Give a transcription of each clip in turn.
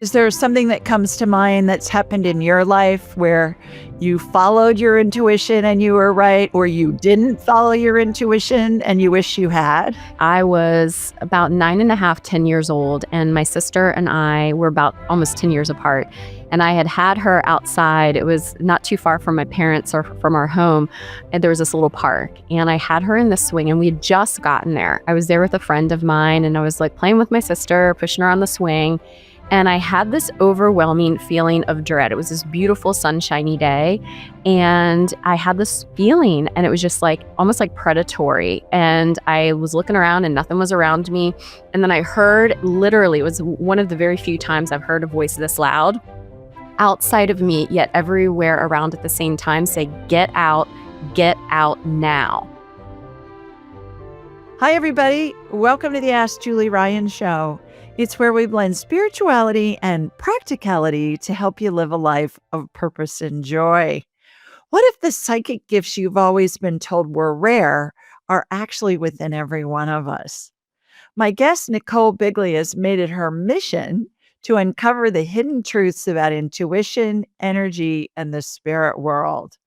Is there something that comes to mind that's happened in your life where you followed your intuition and you were right, or you didn't follow your intuition and you wish you had? I was about 9.5, 10 years old, and my sister and I were about almost 10 years apart. And I had her outside. It was not too far from my parents or from our home. And there was this little park. And I had her in the swing, and we had just gotten there. I was there with a friend of mine, and I was like playing with my sister, pushing her on the swing. And I had this overwhelming feeling of dread. It was this beautiful sunshiny day. And I had this feeling, and it was just like almost like predatory. And I was looking around and nothing was around me. And then I heard, literally, it was one of the very few times I've heard a voice this loud outside of me, yet everywhere around at the same time, say, get out now. Hi, everybody. Welcome to the Ask Julie Ryan Show. It's where we blend spirituality and practicality to help you live a life of purpose and joy. What if the psychic gifts you've always been told were rare are actually within every one of us? My guest, Nichole Bigley, has made it her mission to uncover the hidden truths about intuition, energy, and the spirit world.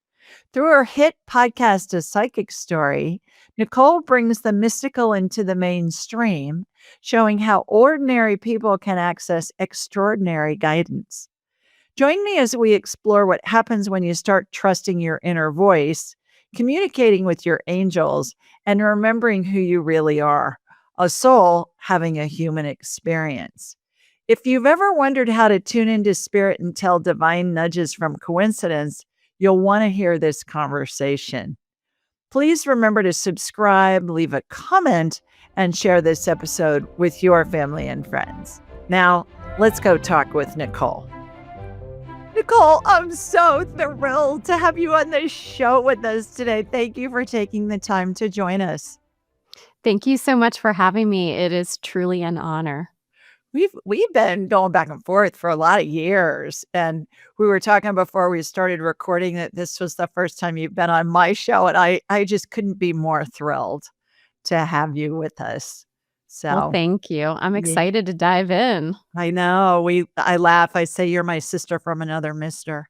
Through her hit podcast, A Psychic Story, Nichole brings the mystical into the mainstream, showing how ordinary people can access extraordinary guidance. Join me as we explore what happens when you start trusting your inner voice, communicating with your angels, and remembering who you really are, a soul having a human experience. If you've ever wondered how to tune into spirit and tell divine nudges from coincidence, you'll want to hear this conversation. Please remember to subscribe, leave a comment, and share this episode with your family and friends. Now, let's go talk with Nichole. Nichole, I'm so thrilled to have you on the show with us today. Thank you for taking the time to join us. Thank you so much for having me. It is truly an honor. We've been going back and forth for a lot of years, and we were talking before we started recording that this was the first time you've been on my show, and I just couldn't be more thrilled to have you with us. Well, So, thank you. I'm yeah, excited to dive in. I know I laugh. I say you're my sister from another mister.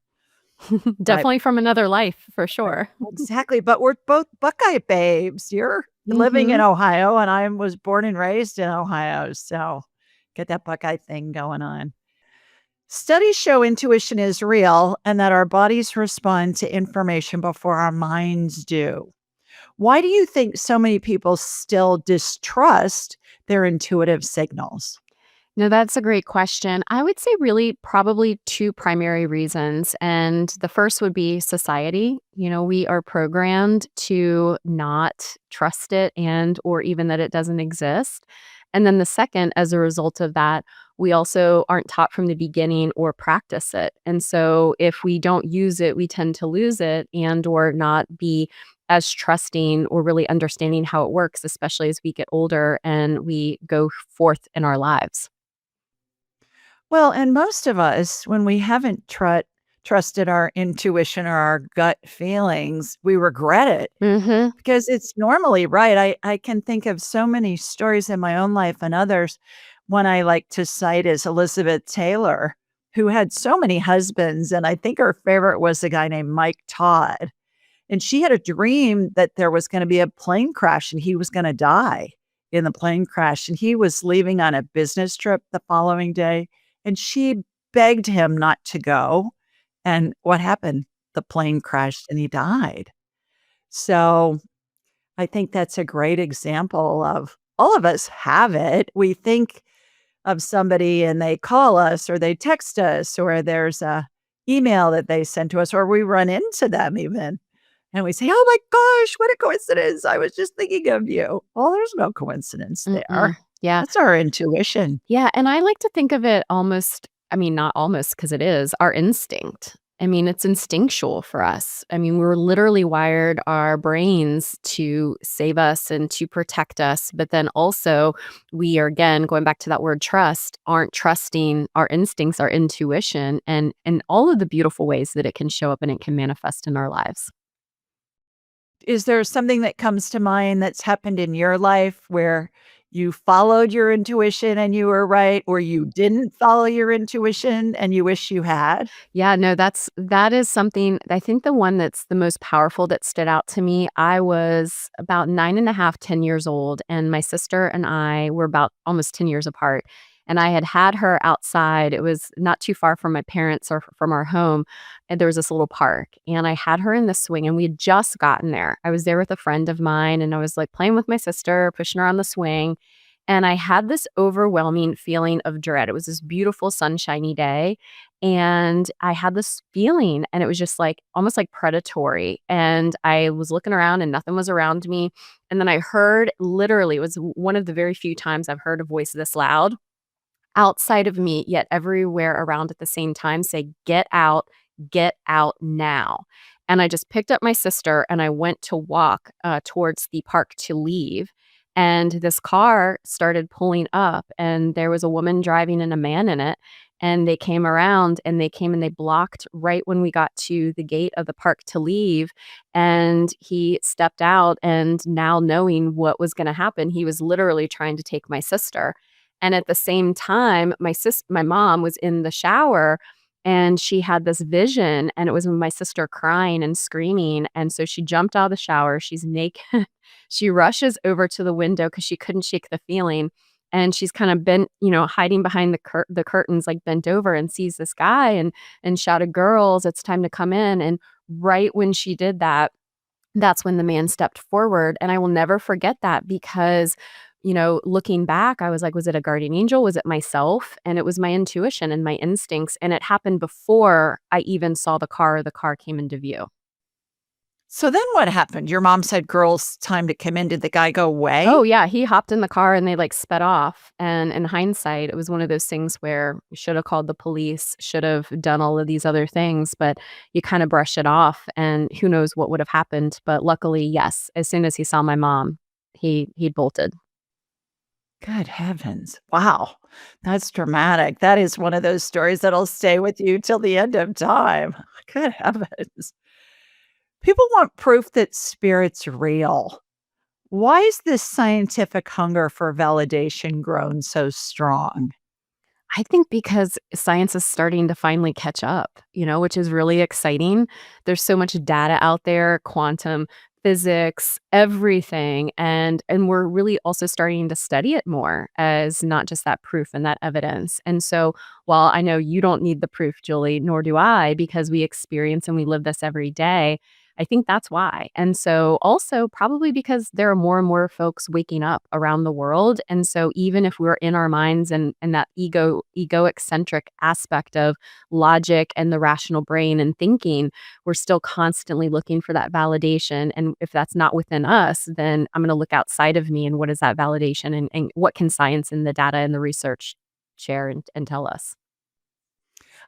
But Definitely from another life, for sure. exactly, but we're both Buckeye babes. You're living in Mhm. Ohio, and I was born and raised in Ohio, so get that Buckeye thing going on. Studies show intuition is real and that our bodies respond to information before our minds do. Why do you think so many people still distrust their intuitive signals? No, that's a great question. I would say really probably two primary reasons. And the first would be society. We are programmed to not trust it and or even that it doesn't exist. And then the second, as a result of that, we also aren't taught from the beginning or practice it. And so if we don't use it, we tend to lose it and or not be as trusting or really understanding how it works, especially as we get older and we go forth in our lives. Well, and most of us, when we haven't trusted our intuition or our gut feelings, we regret it Mhm. because it's normally right. I can think of so many stories in my own life and others. One I like to cite is Elizabeth Taylor, who had so many husbands. And I think her favorite was a guy named Mike Todd. And she had a dream that there was going to be a plane crash and he was going to die in the plane crash. And he was leaving on a business trip the following day. And she begged him not to go. And what happened? The plane crashed and he died. So I think that's a great example of all of us have it. We think of somebody and they call us or they text us or there's a email that they sent to us or we run into them even. And we say, "Oh my gosh, what a coincidence. I was just thinking of you." Well, there's no coincidence Mm-mm. there. Yeah. That's our intuition. Yeah, and I like to think of it almost, I mean, not almost because it is, our instinct. I mean, it's instinctual for us. I mean, we're literally wired our brains to save us and to protect us. But then also, we are, again, going back to that word trust, aren't trusting our instincts, our intuition, and all of the beautiful ways that it can show up and it can manifest in our lives. Is there something that comes to mind that's happened in your life where you followed your intuition and you were right, or you didn't follow your intuition and you wish you had? Yeah, no, that is something I think the one that's the most powerful that stood out to me, I was about 9 and a half, 10 years old, and my sister and I were about almost 10 years apart, and I had her outside. It was not too far from my parents or from our home, and there was this little park, and I had her in the swing, and we had just gotten there. I was there with a friend of mine, and I was, like, playing with my sister, pushing her on the swing, and I had this overwhelming feeling of dread. It was this beautiful sunshiny day, and I had this feeling, and it was just, like, almost, like, predatory, and I was looking around and nothing was around me, and then I heard literally, it was one of the very few times I've heard a voice this loud outside of me, yet everywhere around at the same time say, get out now." And I just picked up my sister and I went to walk towards the park to leave. And this car started pulling up, and there was a woman driving and a man in it. And they came around and they came and they blocked right when we got to the gate of the park to leave. And he stepped out, and now knowing what was going to happen, he was literally trying to take my sister. And at the same time, my mom was in the shower, and she had this vision, and it was my sister crying and screaming, and so she jumped out of the shower, she's naked. She rushes over to the window because she couldn't shake the feeling, and she's kinda bent, hiding behind the curtains, like, bent over, and sees this guy and shouted, "Girls, it's time to come in," and right when she did that, that's when the man stepped forward, and I will never forget that because, looking back, I was like, "Was it a guardian angel? Was it myself?" And it was my intuition and my instincts, and it happened before I even saw the car or the car came into view. So then what happened? Your mom said, "Girls, time to come in." Did the guy go away? Oh, yeah, he hopped in the car and they, like, sped off, and in hindsight, it was one of those things where you shoulda called the police, should've done all of these other things, but you kinda brush it off, and who knows what would have happened, but luckily, yes, as soon as he saw my mom, he bolted. Good heavens. Wow. That's dramatic. That is one of those stories that'll stay with you till the end of time. Good heavens. People want proof that spirit's real. Why is this scientific hunger for validation grown so strong? I think because science is starting to finally catch up, which is really exciting. There's so much data out there, quantum physics, everything, and we're really also starting to study it more as not just that proof and that evidence. And so, while I know you don't need the proof, Julie, nor do I, because we experience and we live this every day, I think that's why. And so also probably because there are more and more folks waking up around the world. And so even if we're in our minds and that egoic centric aspect of logic and the rational brain and thinking, we're still constantly looking for that validation. And if that's not within us, then I'm going to look outside of me and what is that validation and what can science and the data and the research share and tell us.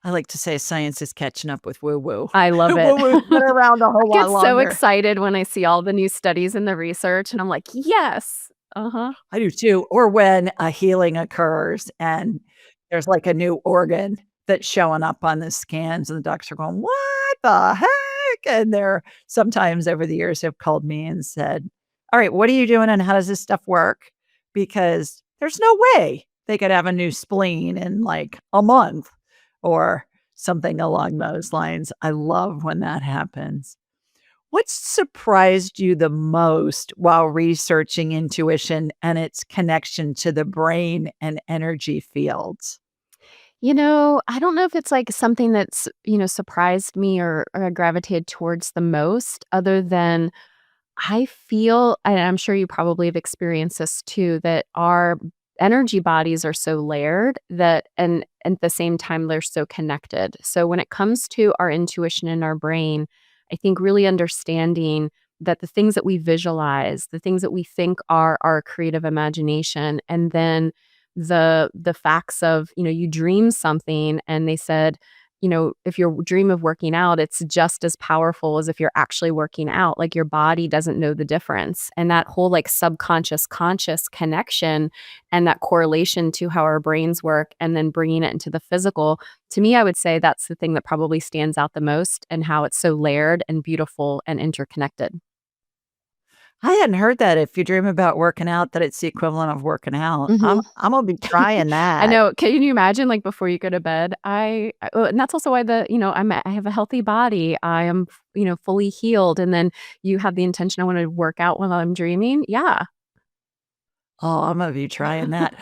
I like to say science is catching up with woo woo. I love it. Woo woo's been around a I whole get lot so longer. excited when I see all the new studies and the research, and I'm like, "Yes." Uh-huh. I do too. Or when a healing occurs and there's like a new organ that's showing up on the scans, and the doctors are going, "What the heck?" And they're sometimes over the years have called me and said, "All right, what are you doing and how does this stuff work?" Because there's no way they could have a new spleen in like a month or something along those lines. I love when that happens. What surprised you the most while researching intuition and its connection to the brain and energy fields? I don't know if it's, like, something that's, surprised me or I gravitated towards the most other than I feel, and I'm sure you probably have experienced this too, that our energy bodies are so layered that and at the same time, they're so connected. So when it comes to our intuition in our brain, I think really understanding that the things that we visualize, the things that we think are our creative imagination, and then the facts of, you dream something and they said, if your dream of working out, it's just as powerful as if you're actually working out. Like your body doesn't know the difference. And that whole like subconscious conscious connection and that correlation to how our brains work and then bringing it into the physical, to me, I would say that's the thing that probably stands out the most and how it's so layered and beautiful and interconnected. I hadn't heard that if you dream about working out, that it's the equivalent of working out. I'm Mhm. I'm gonna be trying I that. know. Can you imagine, like, before you go to bed? And that's also why I have a healthy body. I am, fully healed, and then you have the intention, I wanna work out while I'm dreaming. Yeah. Oh, I'm gonna be trying that.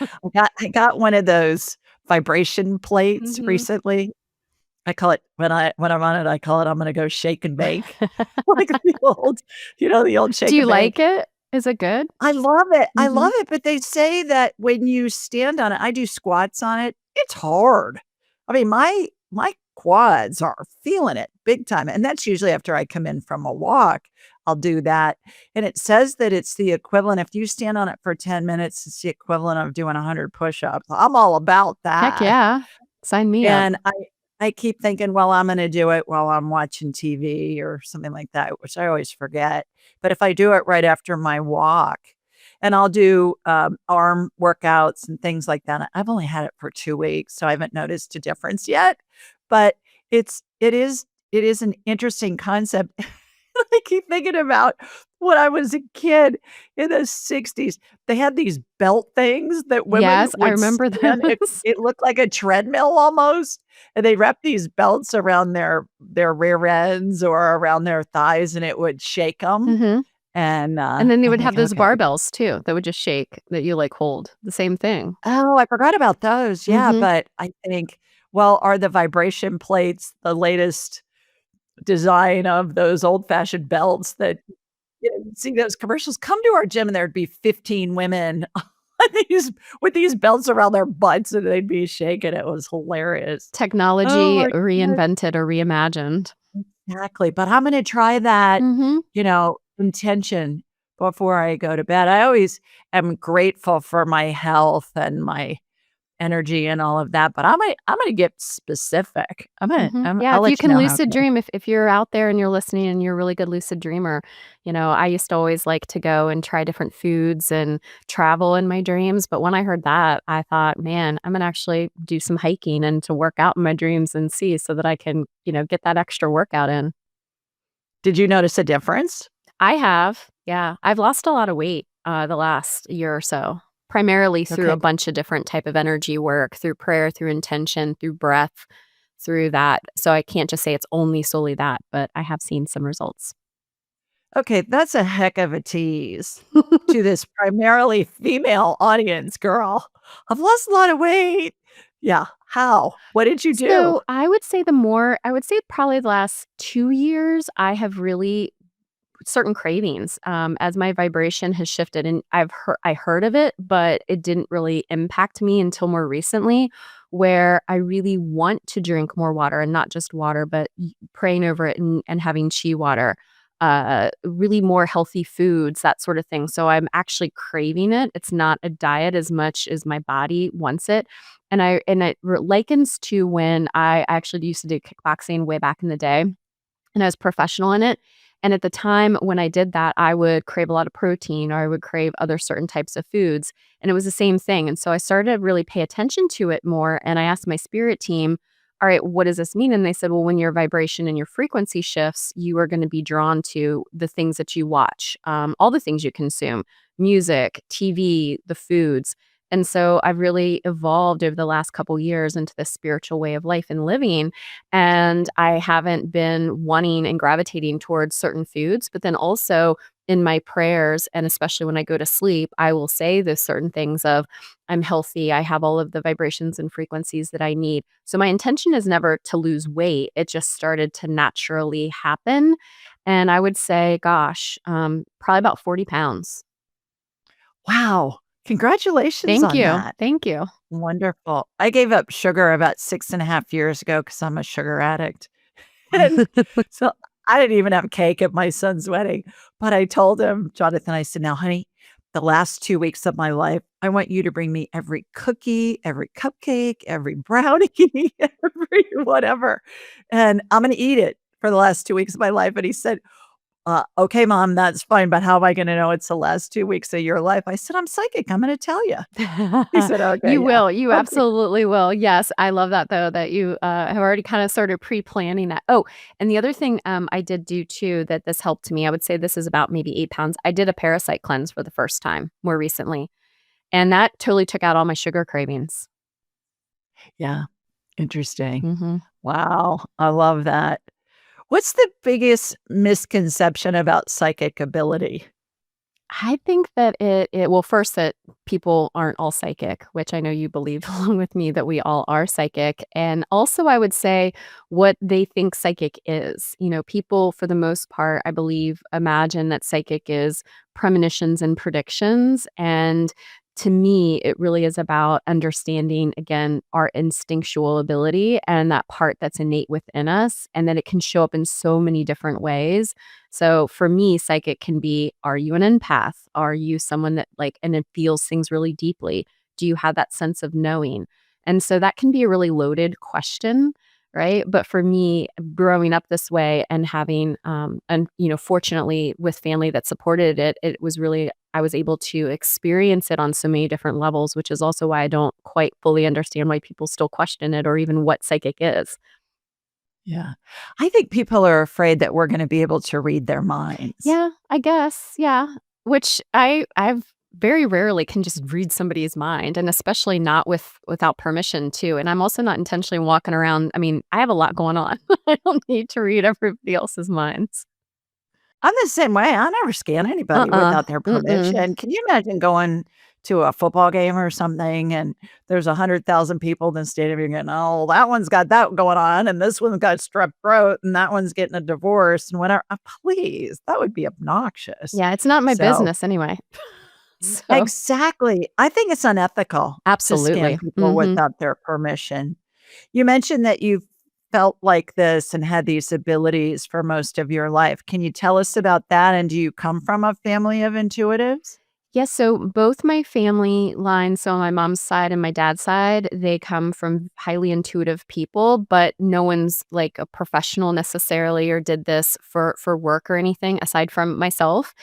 I got one of those vibration plates Mhm. recently. I call it when I'm on it, I call it, "I'm gonna go shake and bake." Like the old Do shake you and like bake. it? Is it good? I love Mhm. it, but they say that when you stand on it, I do squats on it, it's hard. I mean, my quads are feeling it big time, and that's usually after I come in from a walk, I'll do that, and it says that it's the equivalent if you stand on it for 10 minutes, it's the equivalent of doing 100 push-ups. I'm all about Heck that. yeah. Sign me up. And I keep thinking, "Well, I'm gonna do it while I'm watching TV or something like that," which I always forget. But if I do it right after my walk and I'll do, arm workouts and things like that. I've only had it for 2 weeks, so I haven't noticed a difference yet, but it is an interesting concept. I keep thinking about when I was a kid in the '60s. They had these belt things that women Yes, I would remember stand it those. it looked like a treadmill almost, and they wrapped these belts around their rear ends or around their thighs, and it would shake them. Mhm. And, And then they I would think, have those "Okay." barbells too that would just shake that you, like, hold. The same thing. Oh, I forgot about those, yeah, Mhm. but I think, well, are the vibration plates the latest design of those old-fashioned belts that you'd see those commercials? "Come to our gym," and there'd be 15 women on these with these belts around their butts, and they'd be shaking. It was hilarious. Oh Technology my god. reinvented or reimagined. Exactly, but I'm gonna try that, Mhm. intention before I go to bed. I always am grateful for my health and my energy and all of that, but I'm gonna get specific. Mhm. Yeah, I'll if you let you can know how it lucid goes. dream, if you're out there and you're listening and you're a really good lucid dreamer, I used to always like to go and try different foods and travel in my dreams, but when I heard that, I thought, "Man, I'm gonna actually do some hiking and to work out in my dreams and see so that I can, get that extra workout in." Did you notice a difference? I have, yeah. I've lost a lot of weight, the last year or so, primarily through Okay. a bunch of different type of energy work, through prayer, through intention, through breath, through that. So I can't just say it's only solely that, but I have seen some results. Okay, that's a heck of a tease to this primarily female audience, girl. I've lost a lot of weight. Yeah, how? What did you do? So I would say probably the last 2 years, I have really certain cravings, as my vibration has shifted, and I heard of it, but it didn't really impact me until more recently, where I really want to drink more water, and not just water, but praying over it and having chi water, really more healthy foods, that sort of thing. So I'm actually craving it. It's not a diet as much as my body wants it. And it likens to when I actually used to do kickboxing way back in the day and I was professional in it. And at the time when I did that, I would crave a lot of protein or I would crave other certain types of foods. And it was the same thing. And so I started to really pay attention to it more. And I asked my spirit team, all right, what does this mean? And they said, well, when your vibration and your frequency shifts, you are going to be drawn to the things that you watch, all the things you consume, music, TV, the foods. And so I've really evolved over the last couple years into this spiritual way of life and living and I haven't been wanting and gravitating towards certain foods, but then also in my prayers, and especially when I go to sleep, I will say those certain things of, I'm healthy, I have all of the vibrations and frequencies that I need. So my intention is never to lose weight. It just started to naturally happen. And I would say, gosh, probably about 40 pounds. Wow, congratulations Thank on you. that. Thank you. Wonderful. I gave up sugar about 6.5 years ago because 'cause I'm a sugar addict, and so I didn't even have cake at my son's wedding, but I told him, Jonathan, I said, "Now, honey, the last 2 weeks of my life, I want you to bring me every cookie, every cupcake, every brownie, every whatever, and I'm gonna eat it for the last 2 weeks of my life," and he said, Okay, mom, that's fine, but how am I gonna know it's the last 2 weeks of your life?" I said, "I'm psychic. I'm gonna tell you." He said, "Okay, You yeah." will, you Okay. absolutely will. Yes, I love that though, that you, have already kinda started pre-planning that. Oh, and the other thing, I did do too that this helped me, I would say this is about maybe 8 pounds. I did a parasite cleanse for the first time more recently, and that totally took out all my sugar cravings. Yeah, interesting. Mhm. Wow, I love that. What's the biggest misconception about psychic ability? I think that it well, first that people aren't all psychic, which I know you believe along with me that we all are psychic. And also I would say what they think psychic is. You know, people for the most part, I believe, imagine that psychic is premonitions and predictions. And to me, it really is about understanding again our instinctual ability and that part that's innate within us, and that it can show up in so many different ways. So for me, psychic can be, are you an empath? Are you someone that like, and it feels things really deeply? Do you have that sense of knowing? And so that can be a really loaded question, right? But for me, growing up this way and having, and fortunately with family that supported it, it was really, I was able to experience it on so many different levels, which is also why I don't quite fully understand why people still question it or even what psychic is. Yeah. I think people are afraid that we're gonna be able to read their minds. Yeah, I guess, yeah. Which I've very rarely can just read somebody's mind, and especially not without permission too, and I'm also not intentionally walking around. I mean, I have a lot going on. I don't need to read everybody else's minds. I'm the same way. I never scan anybody Uh-uh. without their Mm-mm. permission. Can you imagine going to a football game or something and there's 100,000 people in the stadium, you're getting, "Oh, that one's got that going on, and this one's got strep throat, and that one's getting a divorce," and whatever. Please, that would be obnoxious. Yeah, it's not my So business anyway. So exactly. I think it's unethical to scan absolutely. people Mhm. without their permission. You mentioned that you felt like this and had these abilities for most of your life. Can you tell us about that? And do you come from a family of intuitives? Yes, so both my family lines, so on my mom's side and my dad's side, they come from highly intuitive people, but no one's like a professional necessarily or did this for work or anything aside from myself.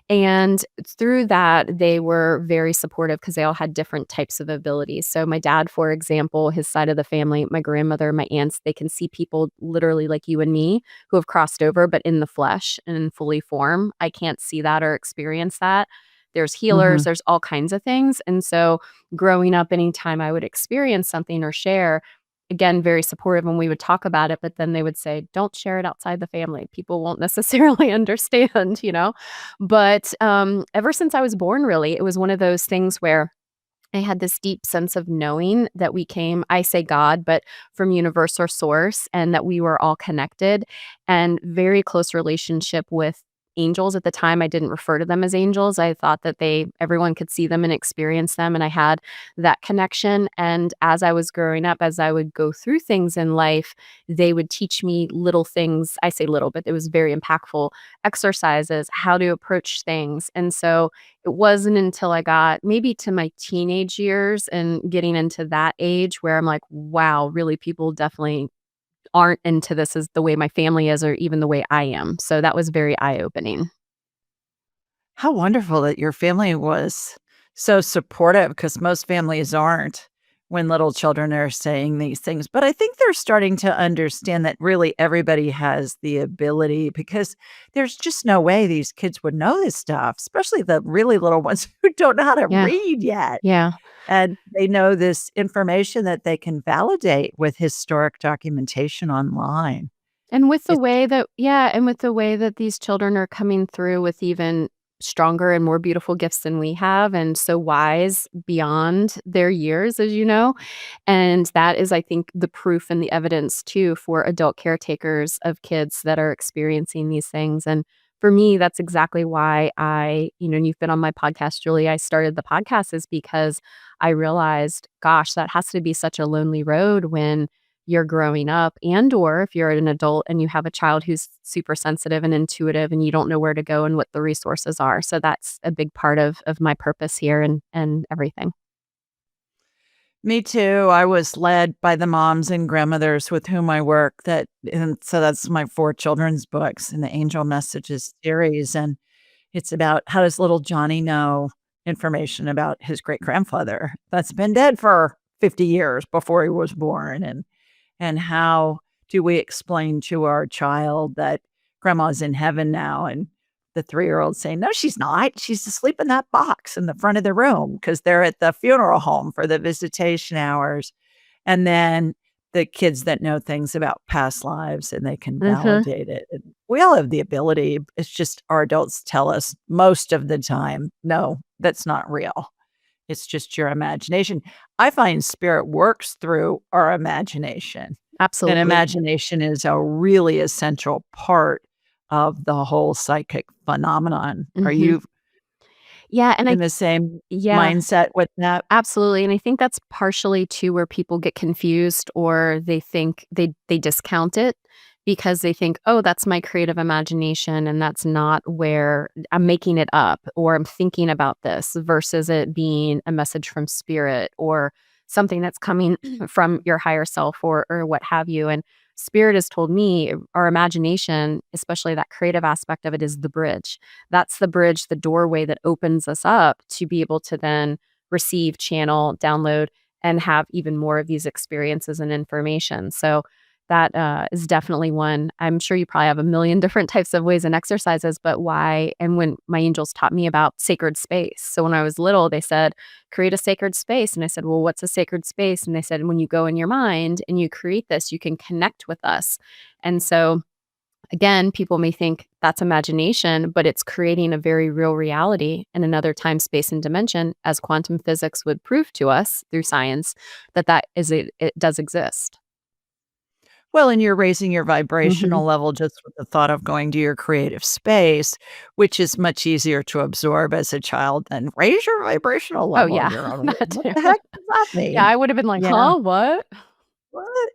And through that, they were very supportive because they all had different types of abilities. So my dad, for example, his side of the family, my grandmother, my aunts, they can see people literally like you and me who have crossed over, but in the flesh and in fully form. I can't see that or experience that. There's healers, Mhm. there's all kinds of things. And so growing up, anytime I would experience something or share, again, very supportive when we would talk about it, but then they would say, don't share it outside the family. People won't necessarily understand, you know? But ever since I was born, really, it was one of those things where I had this deep sense of knowing that we came, I say God, but from universal source and that we were all connected and very close relationship with angels. At the time, I didn't refer to them as angels. I thought that everyone could see them and experience them. And I had that connection. And as I was growing up, as I would go through things in life, they would teach me little things. I say little, but it was very impactful exercises, how to approach things. And so it wasn't until I got maybe to my teenage years and getting into that age where I'm like, wow, really people definitely aren't into this as the way my family is or even the way I am. So that was very eye-opening. How wonderful that your family was so supportive, because most families aren't when little children are saying these things. But I think they're starting to understand that really everybody has the ability, because there's just no way these kids would know this stuff, especially the really little ones who don't know how to Yeah. read yet. Yeah. And they know this information that they can validate with historic documentation online. And with the It's way that yeah, and with the way that these children are coming through with even stronger and more beautiful gifts than we have and so wise beyond their years, as you know. And that is, I think, the proof and the evidence too for adult caretakers of kids that are experiencing these things. And for me, that's exactly why and you've been on my podcast, Julie. I started the podcast is because I realized, gosh, that has to be such a lonely road when you're growing up and or if you're an adult and you have a child who's super sensitive and intuitive and you don't know where to go and what the resources are. So that's a big part of my purpose here and everything. Me too. I was led by the moms and grandmothers with whom I work and so that's my 4 children's books in the Angel Messages series, and it's about how does little Johnny know information about his great-grandfather that's been dead for 50 years before he was born, and how do we explain to our child that grandma's in heaven now, and the 3-year-old saying, "No, she's not. She's asleep in that box in the front of the room because 'cause they're at the funeral home for the visitation hours." And then the kids that know things about past lives and they can Mhm. validate it, and we all have the ability, it's just our adults tell us most of the time, "No, that's not real. It's just your imagination." I find spirit works through our imagination, and Absolutely. imagination is a really essential part of the whole psychic phenomenon. Are Mhm. you Yeah, and I in the same yeah. mindset with that? Absolutely, and I think that's partially too where people get confused or they think they discount it because they think, "Oh, that's my creative imagination, and that's not where I'm making it up, or I'm thinking about this," versus it being a message from spirit or something that's coming from your higher self or what have you, and spirit has told me our imagination, especially that creative aspect of it, is the bridge. That's the bridge, the doorway that opens us up to be able to then receive, channel, download, and have even more of these experiences and information. So that is definitely one. I'm sure you probably have a million different types of ways and exercises, but why? And when my angels taught me about sacred space. So when I was little, they said, create a sacred space. And I said, well, what's a sacred space? And they said, when you go in your mind and you create this, you can connect with us. And so again, people may think that's imagination, but it's creating a very real reality in another time, space, and dimension, as quantum physics would prove to us through science it does exist. Well, and you're raising your Mhm. vibrational level just with the thought of going to your creative space, which is much easier to absorb as a child than raise your vibrational Oh, level. yeah, You're on, that what too. the heck does that Yeah, mean? I would have been like, Yeah. "Huh, what?" What?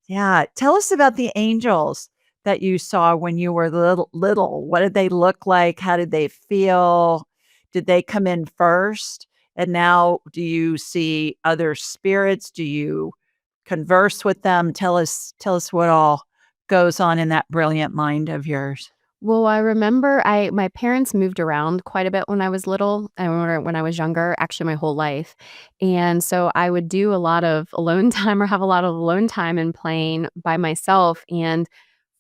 Yeah. Tell us about the angels that you saw when you were little. What did they look like? How did they feel? Did they come in first? And now do you see other spirits? Do you converse with them? Tell us what all goes on in that brilliant mind of yours. Well, I remember my parents moved around quite a bit when I was little. I remember when I was younger, actually my whole life. And so I would do a lot of alone time or have a lot of alone time and playing by myself. And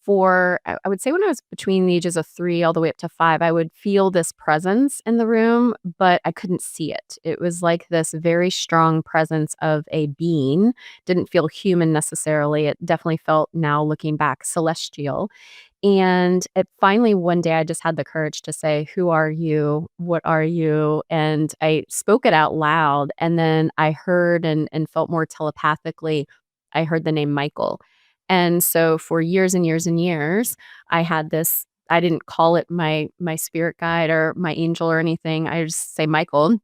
for I would say when I was between the ages of 3 all the way up to 5, I would feel this presence in the room, but I couldn't see it. It was like this very strong presence of a being. Didn't feel human necessarily. It definitely felt, now looking back, celestial. And it finally one day I just had the courage to say, "Who are you? What are you?" And I spoke it out loud, and then I heard and felt more telepathically, I heard the name Michael. And so for years and years and years, I had this, I didn't call it my spirit guide or my angel or anything. I just say Michael.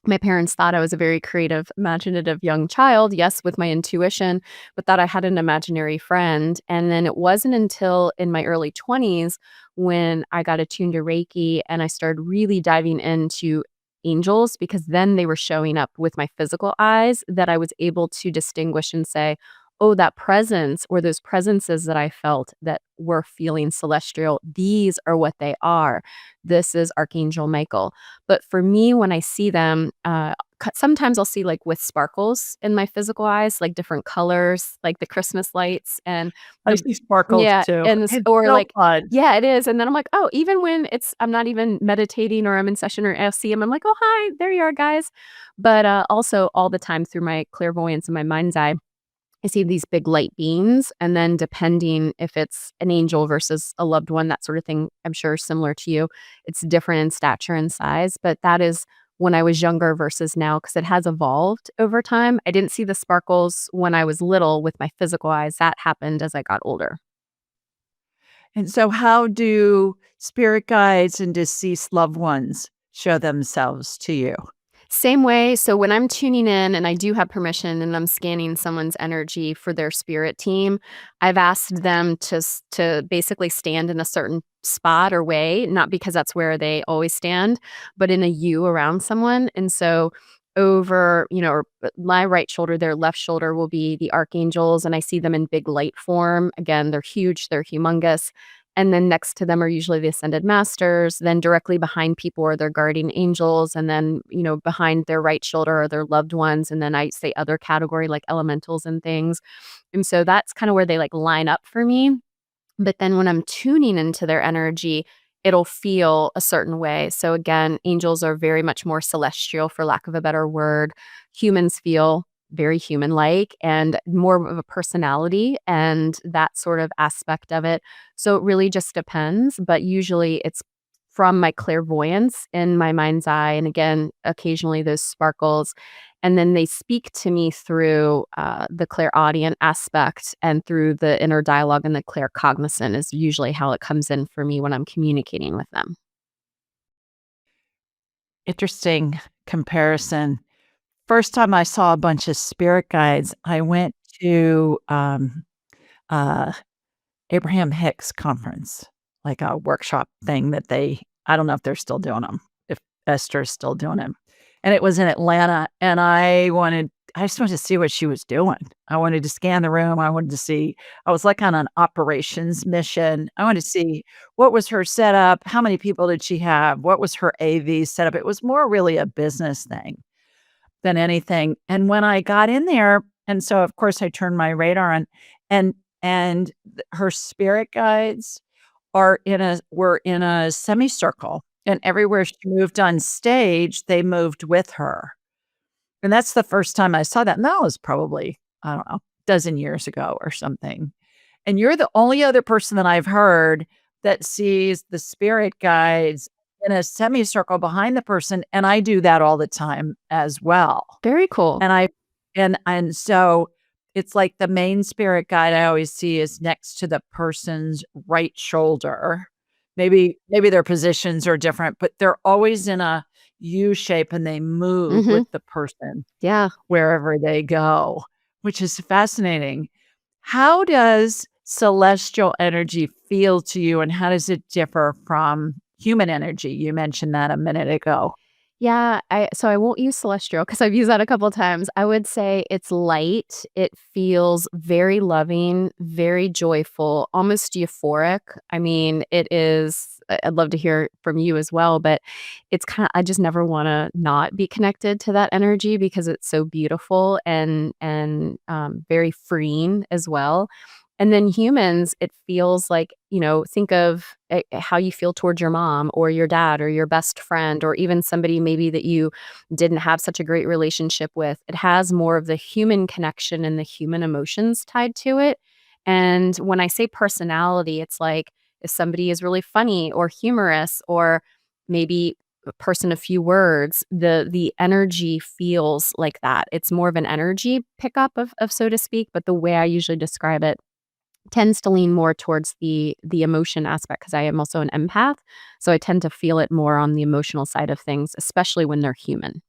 My parents thought I was a very creative, imaginative young child, yes, with my intuition, but that I had an imaginary friend. And then it wasn't until in my early 20s when I got attuned to Reiki and I started really diving into angels, because then they were showing up with my physical eyes, that I was able to distinguish and say, oh, that presence or those presences that I felt that were feeling celestial, these are what they are. This is Archangel Michael. But for me, when I see them, sometimes I'll see like with sparkles in my physical eyes, like different colors, like the Christmas lights and I the see sparkles yeah, too. and It's or so like fun. yeah, it is. And then I'm like, oh, even when I'm not even meditating or I'm in session or I see them, I'm like, oh hi, there you are, guys. But also all the time through my clairvoyance and my mind's eye, I see these big light beams, and then depending if it's an angel versus a loved one, that sort of thing, I'm sure similar to you, it's different in stature and size, but that is when I was younger versus now because it has evolved over time. I didn't see the sparkles when I was little with my physical eyes. That happened as I got older. And so how do spirit guides and deceased loved ones show themselves to you? Same way, so when I'm tuning in and I do have permission and I'm scanning someone's energy for their spirit team, I've asked them to basically stand in a certain spot or way, not because that's where they always stand, but in a U around someone, and so over, or my right shoulder, their left shoulder will be the archangels, and I see them in big light form. Again, they're huge, they're humongous. And then next to them are usually the ascended masters. Then directly behind people are their guardian angels. And then, behind their right shoulder are their loved ones. And then I say other category like elementals and things. And so that's kind of where they like line up for me. But then when I'm tuning into their energy, it'll feel a certain way. So again, angels are very much more celestial, for lack of a better word. Humans feel very human like and more of a personality and that sort of aspect of it. So it really just depends. But usually it's from my clairvoyance in my mind's eye. And again, occasionally those sparkles. And then they speak to me through the clairaudient aspect and through the inner dialogue, and the claircognizant is usually how it comes in for me when I'm communicating with them. Interesting comparison. First time I saw a bunch of spirit guides, I went to, uh, Abraham Hicks conference, like a workshop thing that I don't know if they're still doing them, if Esther's still doing 'em. And it was in Atlanta, and I just wanted to see what she was doing. I wanted to scan the room, I was like on an operations mission. I wanted to see what was her setup, how many people did she have, what was her AV setup. It was more really a business thing than anything. And when I got in there, and so of course I turned my radar on, and her spirit guides were in a semicircle, and everywhere she moved on stage, they moved with her. And that's the first time I saw that, and that was probably, I don't know, dozen years ago or something. And you're the only other person that I've heard that sees the spirit guides in a semicircle behind the person, and I do that all the time as well. Very cool. And I and so it's like the main spirit guide I always see is next to the person's right shoulder. Maybe their positions are different, but they're always in a U shape and they move Hmm. with the person Yeah. wherever they go, which is fascinating. How does celestial energy feel to you, and how does it differ from human energy? You mentioned that a minute ago. Yeah, I won't use celestial because I've used that a couple times. I would say it's light. It feels very loving, very joyful, almost euphoric. I mean, it is I'd love to hear from you as well, but it's kinda I just never wanna not be connected to that energy because it's so beautiful and very freeing as well. And then humans, it feels like, think of how you feel towards your mom or your dad or your best friend or even somebody maybe that you didn't have such a great relationship with. It has more of the human connection and the human emotions tied to it. And when I say personality, it's like if somebody is really funny or humorous or maybe a person of few words, the energy feels like that. It's more of an energy pickup of so to speak, but the way I usually describe it tends to lean more towards the emotion aspect because I am also an empath, so I tend to feel it more on the emotional side of things, especially when they're human.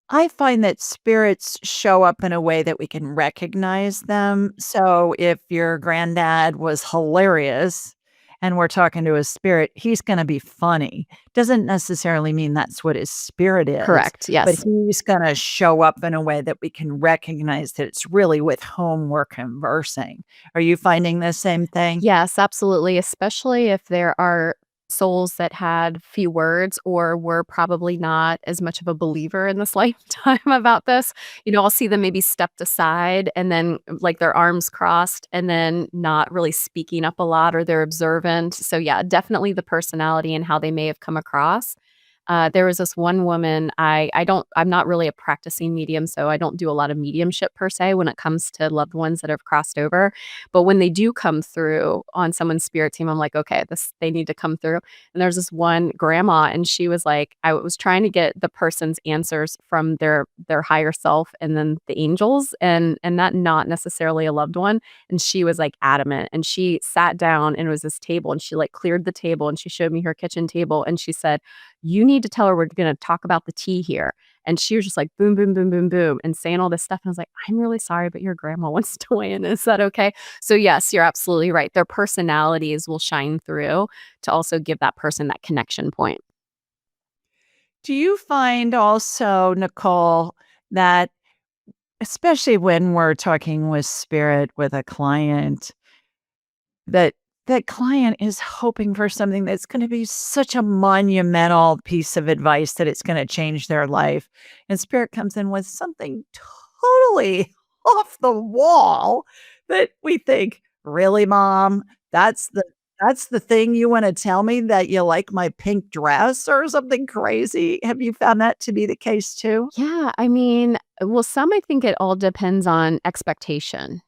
I find that spirits show up in a way that we can recognize them. So if your granddad was hilarious and we're talking to a spirit, he's going to be funny. Doesn't necessarily mean that's what his spirit is, Correct, but yes. he's going to show up in a way that we can recognize that it's really with whom we're conversing. Are you finding the same thing? Yes, absolutely, especially if there are souls that had few words or were probably not as much of a believer in this lifetime about this. I'll see them maybe stepped aside and then, like, their arms crossed and then not really speaking up a lot or they're observant. So, yeah, definitely the personality and how they may have come across. There was this one woman, I'm not really a practicing medium, so I don't do a lot of mediumship per se when it comes to loved ones that have crossed over. But when they do come through on someone's spirit team, I'm like, okay, they need to come through. And there's this one grandma, and she was like, I was trying to get the person's answers from their higher self and then the angels, and not necessarily a loved one. And she was like adamant, and she sat down, and it was this table, and she like cleared the table, and she showed me her kitchen table, and she said, "You need to tell her we're going to talk about the tea here." And she was just like, boom, boom, boom, boom, boom, and saying all this stuff. And I was like, I'm really sorry, but your grandma wants to weigh in. Is that okay? So, yes, you're absolutely right. Their personalities will shine through to also give that person that connection point. Do you find also, Nicole, that especially when we're talking with spirit with a client, that that client is hoping for something that's gonna be such a monumental piece of advice that it's gonna change their life, and spirit comes in with something totally off the wall that we think, "Really, mom? That's the thing you wanna tell me, that you like my pink dress or something crazy?" Have you found that to be the case too? Yeah, I mean, well, some I think it all depends on expectation,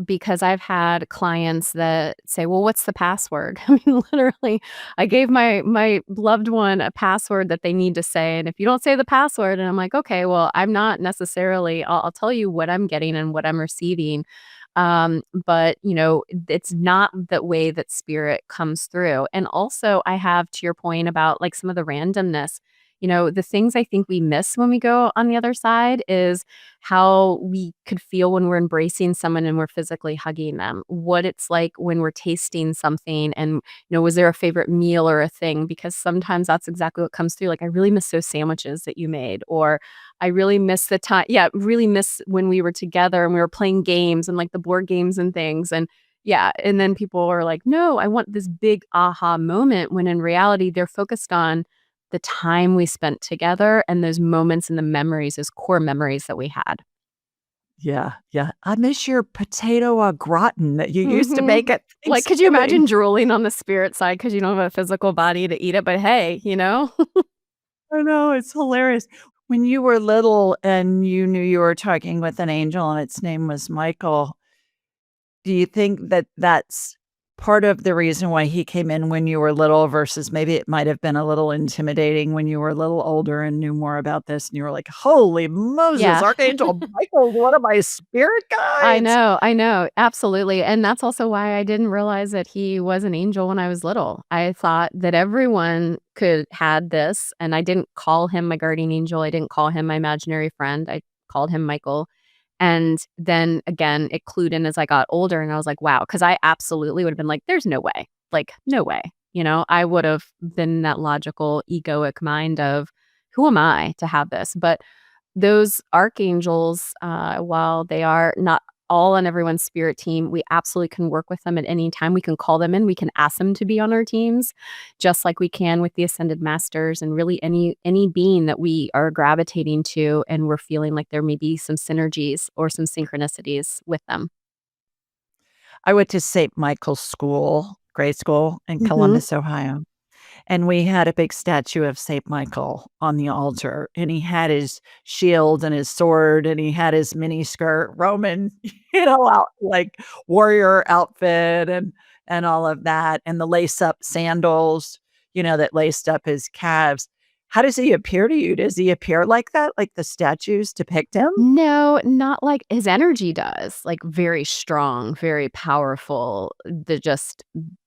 because I've had clients that say, "Well, what's the password?" I mean, literally, I gave my loved one a password that they need to say, and if you don't say the password, and I'm like, "Okay, well, I'm not necessarily I'll tell you what I'm getting and what I'm receiving." But it's not the way that spirit comes through. And also I have, to your point about like some of the randomness, the things I think we miss when we go on the other side is how we could feel when we're embracing someone and we're physically hugging them, what it's like when we're tasting something, and was there a favorite meal or a thing, because sometimes that's exactly what comes through, like I really miss those sandwiches that you made, or I really miss the time, yeah, really miss when we were together and we were playing games and like the board games and things. And yeah, and then people are like, no, I want this big aha moment, when in reality they're focused on the time we spent together and those moments and the memories, those core memories that we had. Yeah, yeah. I miss your potato au gratin that you used to Mhm. make at Like, could you Thanksgiving. imagine drooling on the spirit side because you don't have a physical body to eat it? But hey, you know? I know, it's hilarious. When you were little and you knew you were talking with an angel and its name was Michael, do you think that that's part of the reason why he came in when you were little versus maybe it might have been a little intimidating when you were a little older and knew more about this and you were like, "Holy Moses, Yeah. Archangel Michael, one of my spirit guides." I know, absolutely, and that's also why I didn't realize that he was an angel when I was little. I thought that everyone could had this, and I didn't call him my guardian angel, I didn't call him my imaginary friend, I called him Michael, and then again, it clued in as I got older, and I was like, "Wow," because I absolutely would've been like, "There's no way," like, "No way," I would've been in that logical, egoic mind of, "Who am I to have this?" But those archangels, while they are not all on everyone's spirit team, we absolutely can work with them at any time. We can call them in, we can ask them to be on our teams, just like we can with the ascended masters, and really any being that we are gravitating to and we're feeling like there may be some synergies or some synchronicities with them. I went to St. Michael's School, grade school in Mhm. Columbus, Ohio. And we had a big statue of Saint Michael on the altar, and he had his shield and his sword, and he had his mini skirt, Roman, out like warrior outfit and all of that, and the lace-up sandals, that laced up his calves. How does he appear to you? Does he appear like that, like the statues depict him? No, not like his energy does, like, very strong, very powerful, the just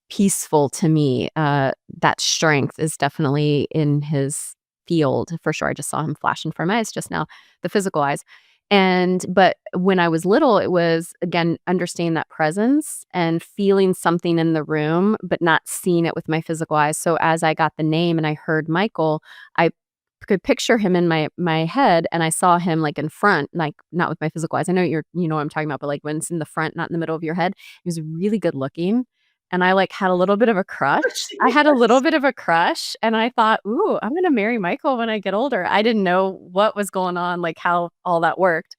peaceful to me, that strength is definitely in his field for sure. I just saw him flash in front of my eyes just now, the physical eyes, but when I was little, it was, again, understanding that presence and feeling something in the room, but not seeing it with my physical eyes. So as I got the name and I heard Michael, I could picture him in my head, and I saw him, like, in front, like, not with my physical eyes. I know you know what I'm talking about, but, like, when it's in the front, not in the middle of your head. He was really good looking, and I, like, had a little bit of a crush. I had a little Yes. bit of a crush, and I thought, "Ooh, I'm gonna marry Michael when I get older." I didn't know what was going on, like, how all that worked.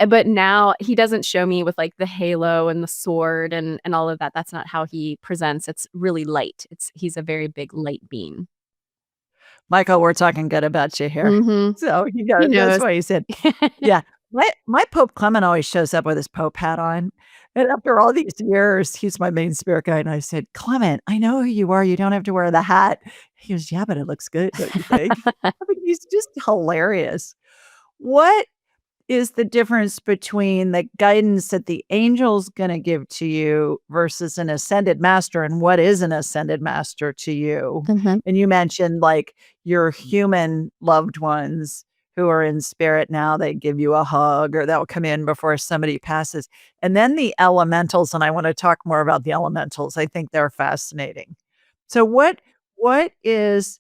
But now he doesn't show me with, like, the halo and the sword and all of that. That's not how he presents. It's really light. He's a very big light being. Michael, we're talking good about you here. Mhm. So, He that's knows. why he said yeah. My Pope Clement always shows up with his Pope hat on, and after all these years, he's my main spirit guide, and I said, "Clement, I know who you are, you don't have to wear the hat." He goes, "Yeah, but it looks good, don't you think?" I mean, he's just hilarious. What is the difference between the guidance that the angel's gonna give to you versus an ascended master, and what is an ascended master to you? Mhm. And you mentioned, like, your human loved ones who are in spirit now, they give you a hug or they'll come in before somebody passes. And then the elementals, and I wanna talk more about the elementals, I think they're fascinating. So what is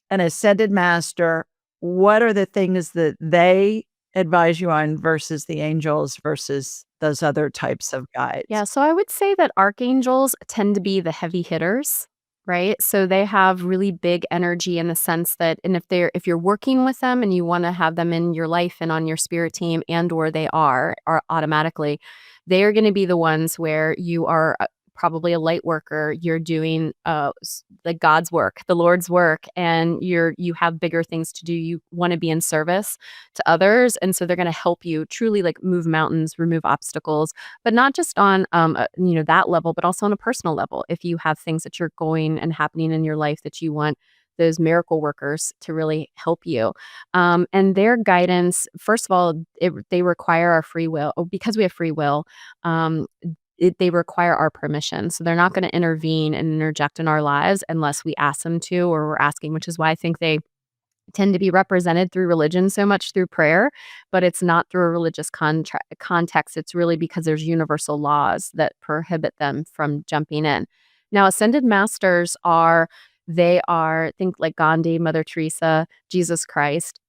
an ascended master, what are the things that they advise you on versus the angels versus those other types of guides? Yeah, so I would say that archangels tend to be the heavy hitters, right? So they have really big energy in the sense that and if you're working with them and you want to have them in your life and on your spirit team and or they are automatically, they are going to be the ones where you are probably a light worker, you're doing like God's work, the Lord's work, and you have bigger things to do. You want to be in service to others, and so they're going to help you truly like move mountains, remove obstacles, but not just on that level, but also on a personal level. If you have things that you're going and happening in your life that you want those miracle workers to really help you. And their guidance, first of all, they require our free will. Because we have free will, they require our permission. So they're not going to intervene and interject in our lives unless we ask them to or we're asking, which is why I think they tend to be represented through religion so much through prayer, but it's not through a religious context. It's really because there's universal laws that prohibit them from jumping in. Now, ascended masters they are, think like Gandhi, Mother Teresa, Jesus Christ,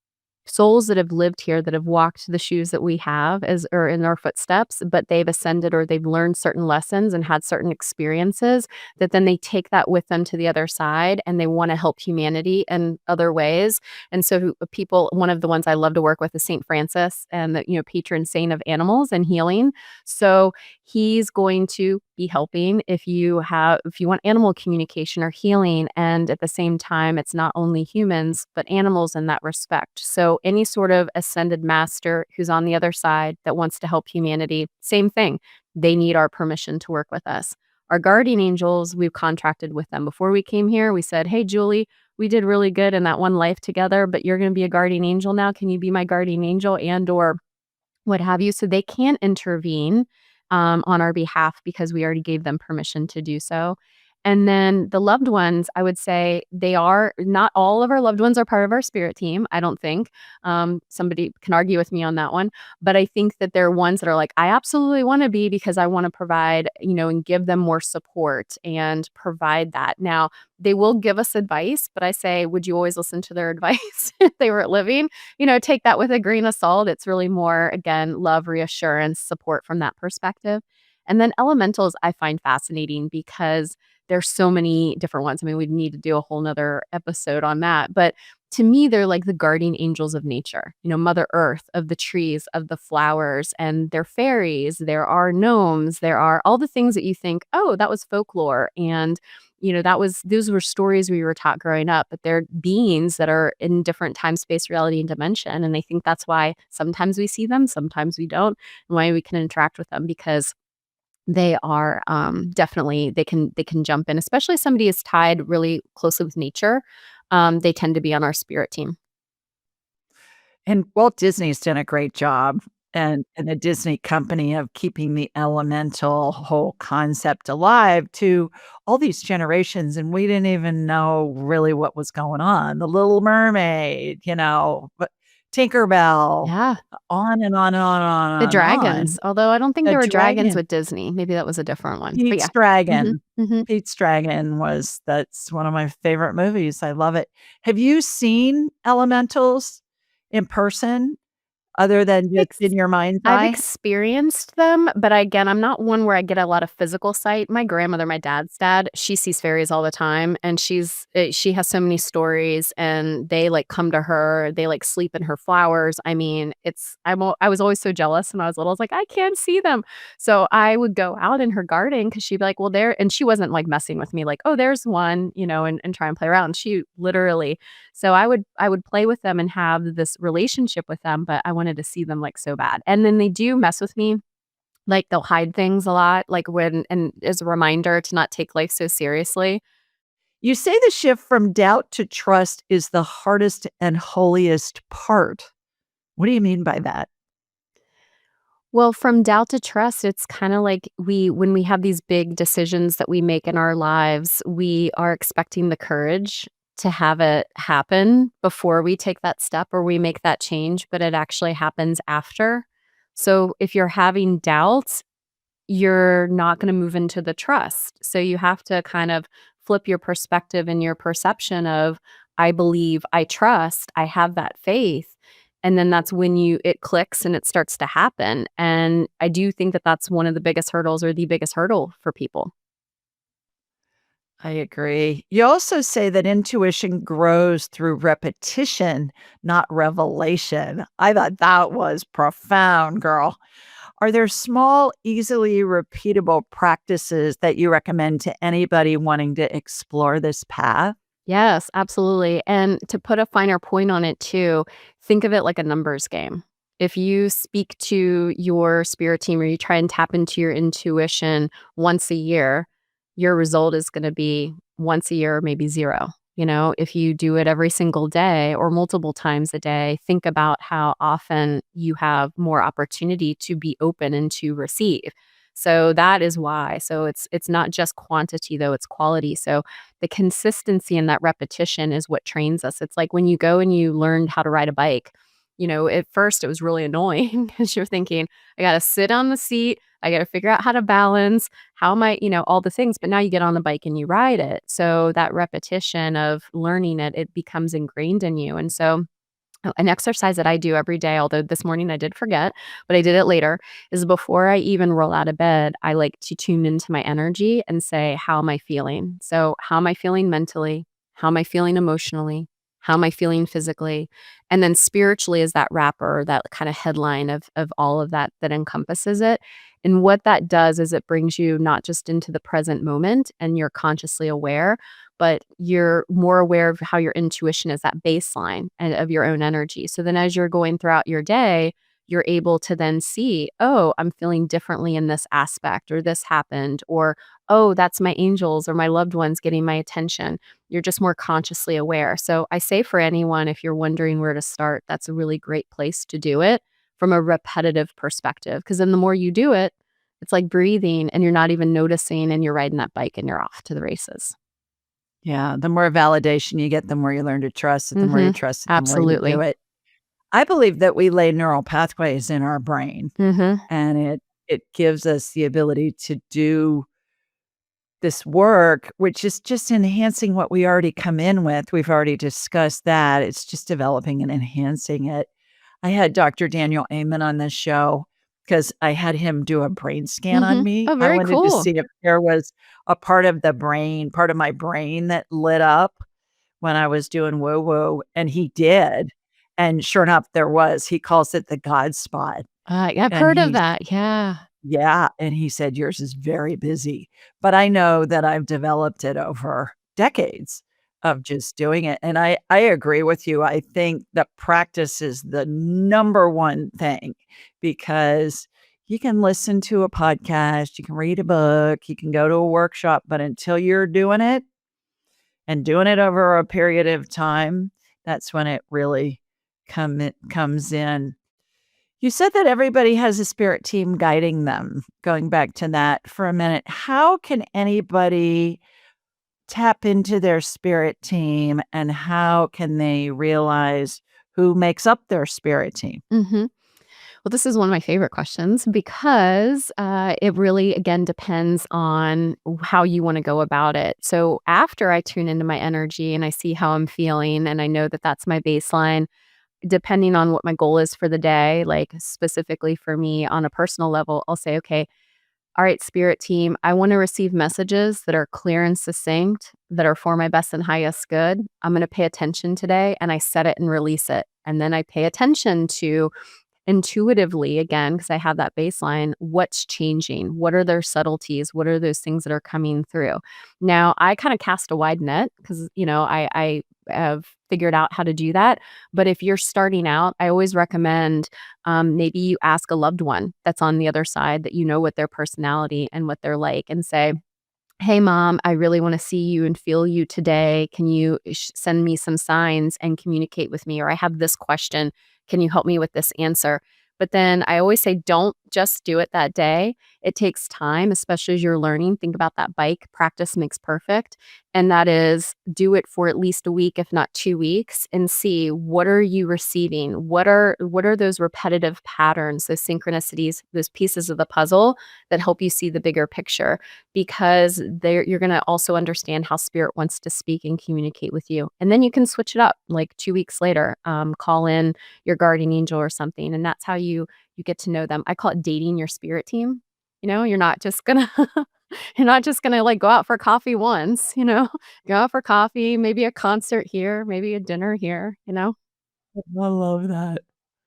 souls that have lived here that have walked the shoes that we have as or in our footsteps, but they've ascended or they've learned certain lessons and had certain experiences that then they take that with them to the other side and they want to help humanity in other ways. And so people, one of the ones I love to work with is Saint Francis and the patron saint of animals and healing. So he's going to be helping if you want animal communication or healing, and at the same time it's not only humans but animals in that respect. So any sort of ascended master who's on the other side that wants to help humanity, same thing, they need our permission to work with us. Our guardian angels, we've contracted with them before we came here. We said, hey Julie, we did really good in that one life together, but you're going to be a guardian angel now. Can you be my guardian angel and or what have you? So they can intervene on our behalf because we already gave them permission to do so. And then the loved ones, I would say they are not all of our loved ones are part of our spirit team. I don't think somebody can argue with me on that one, but I think that there are ones that are like, I absolutely want to be because I want to provide, and give them more support and provide that. Now, they will give us advice, but I say, would you always listen to their advice if they were living? Take that with a grain of salt. It's really more, again, love, reassurance, support from that perspective. And then elementals I find fascinating because there's so many different ones. I mean, we'd need to do a whole nother episode on that. But to me, they're like the guardian angels of nature, Mother Earth, of the trees, of the flowers, and they're fairies. There are gnomes. There are all the things that you think, oh, that was folklore. And those were stories we were taught growing up, but they're beings that are in different time, space, reality, and dimension. And I think that's why sometimes we see them, sometimes we don't, and why we can interact with them because they are definitely they can jump in, especially if somebody is tied really closely with nature. They tend to be on our spirit team. And Walt Disney's done a great job and the Disney company of keeping the elemental whole concept alive to all these generations, and we didn't even know really what was going on. The Little Mermaid, but Tinkerbell, Yeah. on and on and on and The on and on. dragons, although I don't think The there were dragons dragon, with Disney. Maybe that was a different one, but Pete's yeah. Mhm, Dragon. mhm. Pete's Dragon that's one of my favorite movies. I love it. Have you seen elementals in person other than just in Ex your mind's I've eye? experienced them, but again, I'm not one where I get a lot of physical sight. My grandmother, my dad's dad, she sees fairies all the time, and she has so many stories, and they, like, come to her, they, like, sleep in her flowers. I mean, I was always so jealous when I was little. I was like, "I can't see them." So, I would go out in her garden because 'cause she'd be like, "Well, there," and she wasn't, like, messing with me like, "Oh, there's one," and try and play around. She literally so I would play with them and have this relationship with them, but I wanted to see them, like, so bad. And then they do mess with me, like, they'll hide things a lot, like, when and as a reminder to not take life so seriously. You say the shift from doubt to trust is the hardest and holiest part. What do you mean by that? Well, from doubt to trust, it's kinda like when we have these big decisions that we make in our lives, we are expecting the courage to have it happen before we take that step or we make that change, but it actually happens after. So, if you're having doubts, you're not gonna move into the trust. So you have to kind of flip your perspective and your perception of, I believe, I trust, I have that faith. And then that's when it clicks and it starts to happen. And I do think that that's one of the biggest hurdles or the biggest hurdle for people. I agree. You also say that intuition grows through repetition, not revelation. I thought that was profound, girl. Are there small, easily repeatable practices that you recommend to anybody wanting to explore this path? Yes, absolutely. And to put a finer point on it too, think of it like a numbers game. If you speak to your spirit team or you try and tap into your intuition once a year, your result is going to be once a year, maybe zero. If you do it every single day or multiple times a day, think about how often you have more opportunity to be open and to receive. So that is why. So it's not just quantity though, it's quality. So the consistency and that repetition is what trains us. It's like when you go and you learned how to ride a bike. At first it was really annoying because you're thinking, I got to sit on the seat. I got to figure out how to balance. How am I, all the things. But now you get on the bike and you ride it. So that repetition of learning it, it becomes ingrained in you. And so an exercise that I do every day, although this morning I did forget, but I did it later, is before I even roll out of bed, I like to tune into my energy and say, how am I feeling? So, how am I feeling mentally? How am I feeling emotionally? How am I feeling physically? And then spiritually is that wrapper, that kind of headline of all of that that encompasses it. And what that does is it brings you not just into the present moment and you're consciously aware, but you're more aware of how your intuition is that baseline and of your own energy. So then as you're going throughout your day, you're able to then see, oh, I'm feeling differently in this aspect, or this happened, or oh, that's my angels or my loved ones getting my attention. You're just more consciously aware. So I say for anyone, if you're wondering where to start, that's a really great place to do it from a repetitive perspective. Because then the more you do it, it's like breathing and you're not even noticing and you're riding that bike and you're off to the races. Yeah, the more validation you get, the more you learn to trust it, the more you trust it, the more you do Absolutely. it. I believe that we lay neural pathways in our brain, Mhm. and it gives us the ability to do this work, which is just enhancing what we already come in with. We've already discussed that. It's just developing and enhancing it. I had Dr. Daniel Amen on this show because I had him do a brain scan on Mhm. me. Oh, I very wanted to cool. see if there was a part of the brain, part of my brain that lit up when I was doing woo woo, and he did. And sure enough, there was. He calls it the God spot. I've And heard of he that, yeah. Yeah, and he said, "Yours is very busy." But I know that I've developed it over decades of just doing it, and I agree with you. I think that practice is the number one thing because you can listen to a podcast, you can read a book, you can go to a workshop, but until you're doing it and doing it over a period of time, that's when it really comes in. You said that everybody has a spirit team guiding them. Going back to that for a minute, how can anybody tap into their spirit team and how can they realize who makes up their spirit team? Mhm. Well, this is one of my favorite questions because, it really, again, depends on how you wanna go about it. So, after I tune into my energy and I see how I'm feeling and I know that that's my baseline, depending on what my goal is for the day, like, specifically for me on a personal level, I'll say, "Okay, all right, spirit team, I want to receive messages that are clear and succinct, that are for my best and highest good. I'm going to pay attention today." And I set it and release it. And then I pay attention to intuitively, again, because I have that baseline, what's changing? What are their subtleties? What are those things that are coming through? Now, I kind of cast a wide net because, I have figured out how to do that. But if you're starting out, I always recommend maybe you ask a loved one that's on the other side that you know what their personality and what they're like and say, "Hey, mom, I really want to see you and feel you today. Can you send me some signs and communicate with me? Or I have this question. Can you help me with this answer?" But then I always say, don't just do it that day. It takes time, especially as you're learning. Think about that bike. Practice makes perfect. And that is do it for at least a week, if not 2 weeks, and see what are you receiving? What are those repetitive patterns, those synchronicities, those pieces of the puzzle that help you see the bigger picture? Because you're gonna also understand how spirit wants to speak and communicate with you. And then you can switch it up like 2 weeks later, call in your guardian angel or something, and that's how you get to know them. I call it dating your spirit team. You're not just gonna you're not just gonna, like, go out for coffee once, Go out for coffee, maybe a concert here, maybe a dinner here. I love that.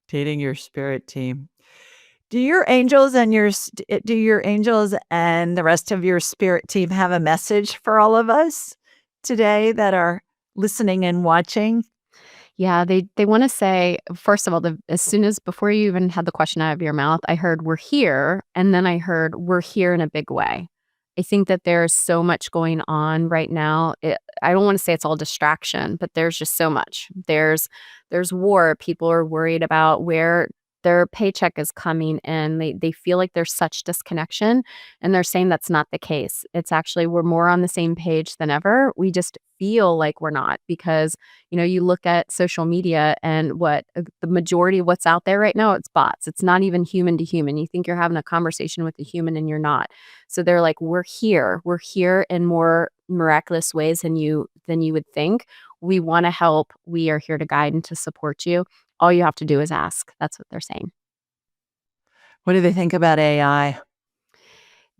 Dating your spirit team. Do your angels and the rest of your spirit team have a message for all of us today that are listening and watching? Yeah, they wanna say, first of all, as soon as before you even had the question out of your mouth, I heard, "We're here," and then I heard, "We're here in a big way." I think that there's so much going on right now. I don't wanna say it's all distraction, but there's just so much. There's war. People are worried about where their paycheck is coming in. They feel like there's such disconnection, and they're saying that's not the case. It's actually we're more on the same page than ever. We just feel like we're not because you look at social media and the majority of what's out there right now, it's bots. It's not even human to human. You think you're having a conversation with a human and you're not. So they're like, we're here. We're here in more miraculous ways than you would think. We want to help. We are here to guide and to support you. All you have to do is ask. That's what they're saying. What do they think about AI?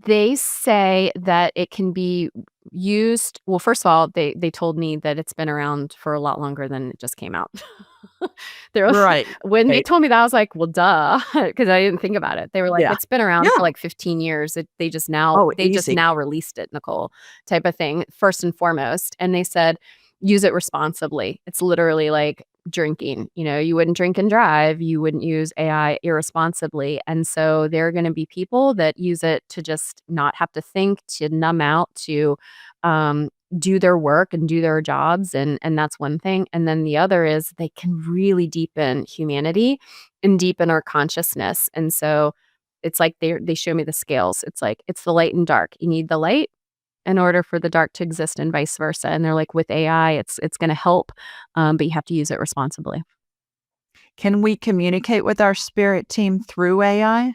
They say that it can be used well, first of all, they told me that it's been around for a lot longer than it just came out. They're Right, when they right. told me that, I was like, "Well, duh," because I didn't think about it. They were like, Yeah. "It's been around for, Yeah. like, 15 years. Oh, They just easy. now released it, Nicole," type of thing, first and foremost, and they said, "Use it responsibly." It's literally like drinking, you wouldn't drink and drive, you wouldn't use AI irresponsibly, and so there are gonna be people that use it to just not have to think, to numb out, to, do their work and do their jobs, and that's one thing, and then the other is they can really deepen humanity and deepen our consciousness, and so it's like they show me the scales. It's like, it's the light and dark. You need the light in order for the dark to exist and vice versa, and they're like, "With AI, it's gonna help, but you have to use it responsibly." Can we communicate with our spirit team through AI?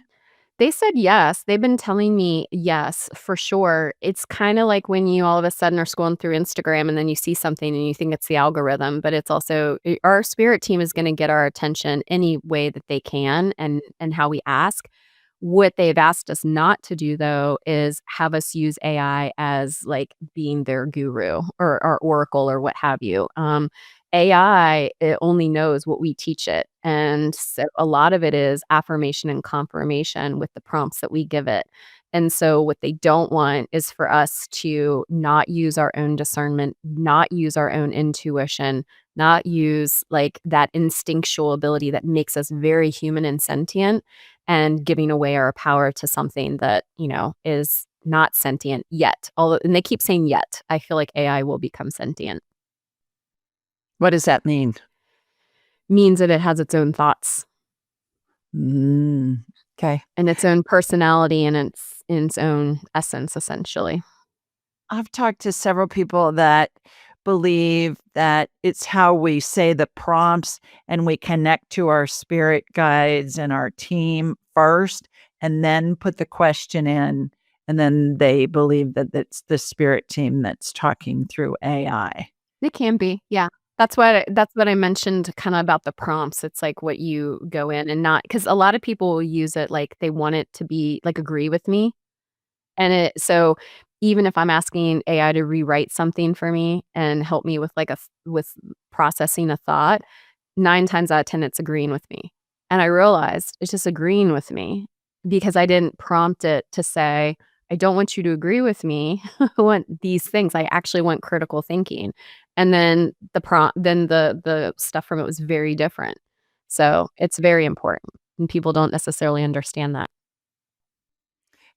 They said yes. They've been telling me yes, for sure. It's kinda like when you all of a sudden are scrolling through Instagram and then you see something and you think it's the algorithm, but it's also our spirit team is gonna get our attention any way that they can and how we ask. What they've asked us not to do, though, is have us use AI as, like, being their guru or oracle or what have you. AI, it only knows what we teach it, and so a lot of it is affirmation and confirmation with the prompts that we give it, and so what they don't want is for us to not use our own discernment, not use our own intuition, not use, like, that instinctual ability that makes us very human and sentient, and giving away our power to something that, is not sentient yet. Although and they keep saying yet. I feel like AI will become sentient. What does that mean? Means that it has its own thoughts Mm, 'kay. and its own personality and its own essence, essentially. I've talked to several people that believe that it's how we say the prompts and we connect to our spirit guides and our team first and then put the question in, and then they believe that it's the spirit team that's talking through AI. It can be, yeah. That's what I mentioned kinda about the prompts. It's like what you go in and not because a lot of people will use it like they want it to be like, agree with me. And so even if I'm asking AI to rewrite something for me and help me with like with processing a thought, 9 times out of 10 it's agreeing with me. And I realized it's just agreeing with me because I didn't prompt it to say, "I don't want you to agree with me. I want these things. I actually want critical thinking." And then the stuff from it was very different. So, it's very important, and people don't necessarily understand that.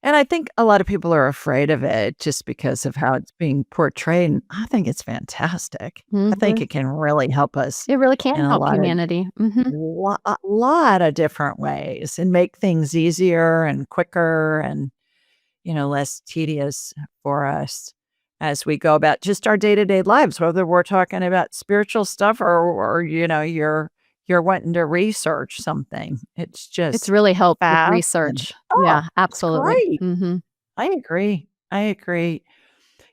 And I think a lot of people are afraid of it just because of how it's being portrayed, and I think it's fantastic. I think Mhm. it can really help us It really can in a help lot of humanity. Mhm. a lot of different ways and make things easier and quicker and, less tedious for us as we go about just our day-to-day lives, whether we're talking about spiritual stuff or you're wanting to research something. It's It's just really helped with fascinating. research. Oh, Yeah, it's absolutely. great. Mhm. I agree. I agree.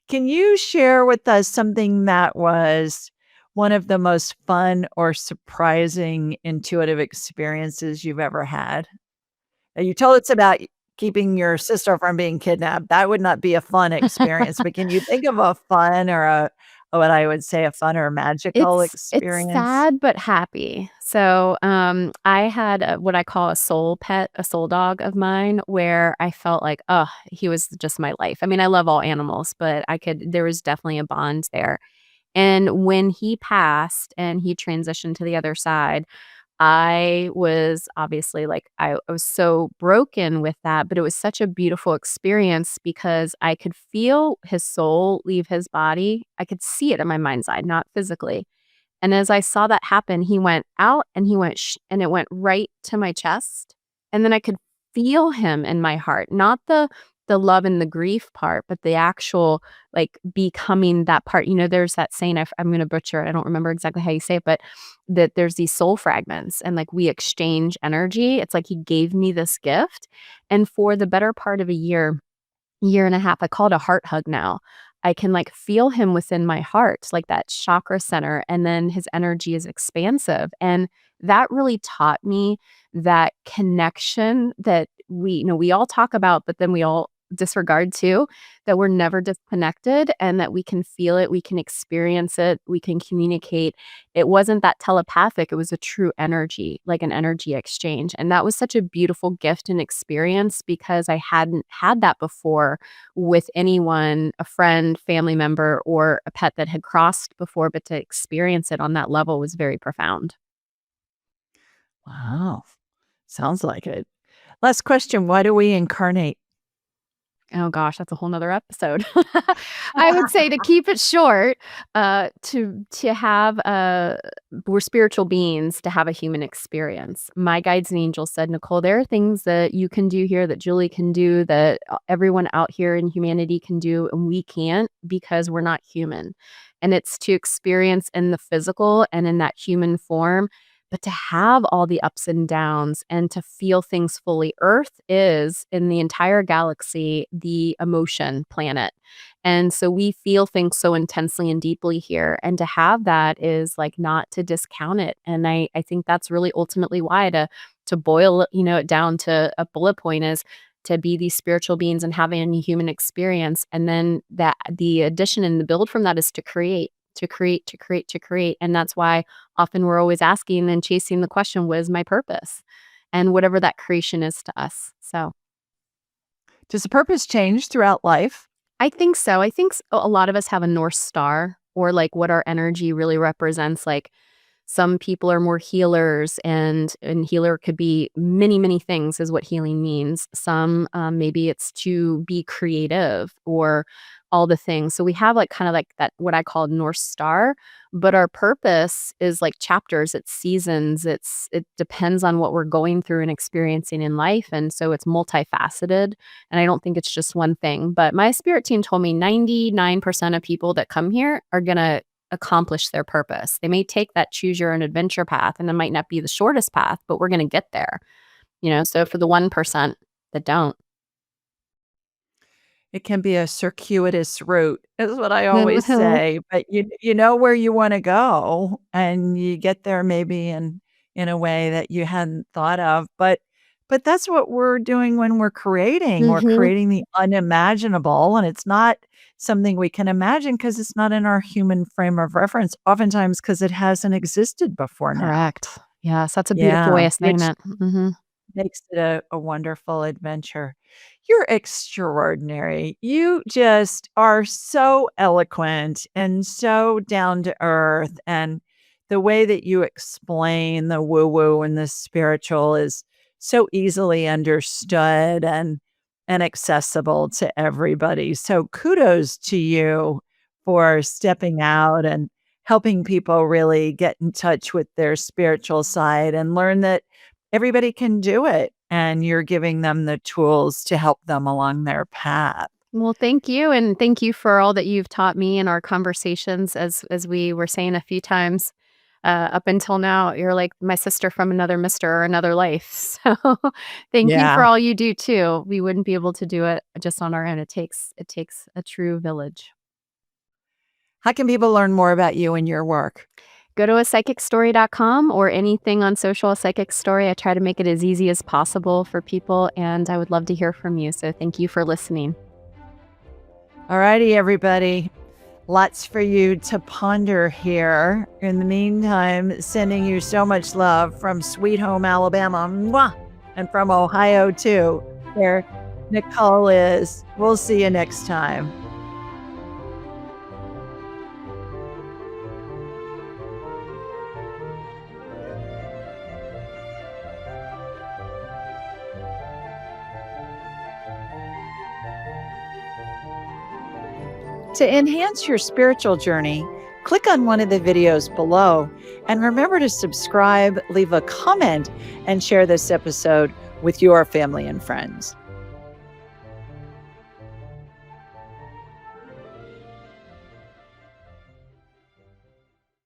Can you share with us something that was one of the most fun or surprising intuitive experiences you've ever had? Now, you told us about keeping your sister from being kidnapped. That would not be a fun experience, but can you think of a fun or what I would say, a fun or magical It's experience? sad but happy. So, I had what I call a soul pet, a soul dog of mine, where I felt like, oh, he was just my life. I mean, I love all animals, but there was definitely a bond there. And when he passed and he transitioned to the other side, I was obviously like, I was so broken with that, but it was such a beautiful experience because I could feel his soul leave his body. I could see it in my mind's eye, not physically. And as I saw that happen, he went out and he went and it went right to my chest. And then I could feel him in my heart, not the love and the grief part, but the actual like becoming that part. There's that saying I'm going to butcher it. I don't remember exactly how you say it, but that there's these soul fragments and like we exchange energy. It's like he gave me this gift. And for the better part of a year and a half, I call it a heart hug now. I can, like, feel him within my heart, like, that chakra center, and then his energy is expansive, and that really taught me that connection that we all talk about, but then we all disregard too, that we're never disconnected and that we can feel it, we can experience it, we can communicate. It wasn't that telepathic, it was a true energy, like an energy exchange, and that was such a beautiful gift and experience because I hadn't had that before with anyone, a friend, family member, or a pet that had crossed before, but to experience it on that level was very profound. Wow. Sounds like it. Last question, why do we incarnate? Oh gosh, that's a whole nother episode. I would say to keep it short, to have we're spiritual beings to have a human experience. My guides and angels said, Nicole, there are things that you can do here that Julie can do, that everyone out here in humanity can do, and we can't because we're not human. And it's to experience in the physical and in that human form, but to have all the ups and downs and to feel things fully. Earth is, in the entire galaxy, the emotion planet. And so we feel things so intensely and deeply here. And to have that is like not to discount it. And I think that's really ultimately why to boil it down to a bullet point is to be these spiritual beings and having a human experience. And then that the addition and the build from that is to create, to create, to create, to create. And that's why often we're always asking and chasing the question, what is my purpose? And whatever that creation is to us. So Does the purpose change throughout life? I think so. I think a lot of us have a North Star or like what our energy really represents. Like some people are more healers, and healer could be many, many things is what healing means. Some, maybe it's to be creative or all the things. So we have like kind of like that what I call North Star, but our purpose is like chapters, it's seasons, it depends on what we're going through and experiencing in life, and so it's multifaceted, and I don't think it's just one thing. But my spirit team told me 99% of people that come here are gonna accomplish their purpose. They may take that choose your own adventure path and it might not be the shortest path, but we're going to get there. So for the 1% that don't. It can be a circuitous route, is what I always Mhm. say, but you know where you wanna go, and you get there maybe in a way that you hadn't thought of, but that's what we're doing when we're creating. We're Mhm. creating the unimaginable, and it's not something we can imagine because it's not in our human frame of reference, oftentimes because it hasn't existed before now. Correct. Yes, that's a beautiful way Yeah, of saying which it. Mhm. makes it a wonderful adventure. You're extraordinary. You just are so eloquent and so down to earth, and the way that you explain the woo-woo and the spiritual is so easily understood, and and accessible to everybody. So kudos to you for stepping out and helping people really get in touch with their spiritual side and learn that everybody can do it. And you're giving them the tools to help them along their path. Well, thank you, and thank you for all that you've taught me in our conversations. As we were saying a few times up until now, you're like my sister from another mister or another life. So, thank you for Yeah. all you do too. We wouldn't be able to do it just on our own. It takes a true village. How can people learn more about you and your work? Go to psychicstory.com or anything on social, a psychic story. I try to make it as easy as possible for people, and I would love to hear from you. So, thank you for listening. All righty, everybody. Lots for you to ponder here. In the meantime, sending you so much love from Sweet Home, Alabama. Mwah! And from Ohio, too, where Nichole is. We'll see you next time. To enhance your spiritual journey, click on one of the videos below and remember to subscribe, leave a comment, and share this episode with your family and friends.